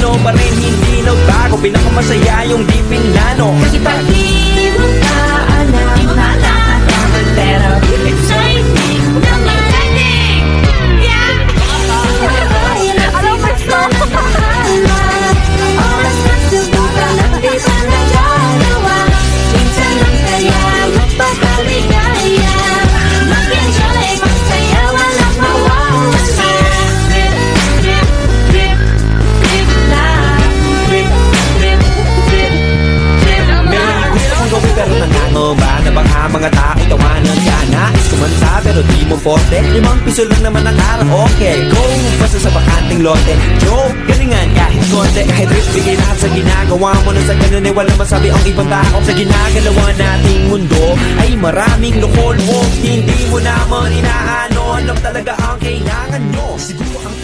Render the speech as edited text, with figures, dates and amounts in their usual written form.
ano pa rin hindi nagbago, pinakamasaya yung di pinlano. Kasi pag di mo na alam, di mo na alam, pero exciting, nang exciting, yeah. Alam mo ito? Oras na subukan at di pa nagagawa. Minsan lang kaya magpakaligaya, mag-enjoy, magsaya, walang mawawala. Trip, trip, trip, trip na. Trip, trip, trip, trip na. May gusto kong gawin pero nangangamba na baka mga tao tawanan ka. Nais kumanta pero di mo forte, 5 piso lang naman ang araw. Okay, go, basta sa bakanting lote. Joke, galingan kahit konti. Kahit rich, bigay lahat sa ginagawa mo. Na sa ganun ay walang masabi ang ibang tao. Sa ginagalawa nating mundo ay maraming loko-loko. Hindi mo naman inaano, alam talaga ang kailangan nyo. Siguro ang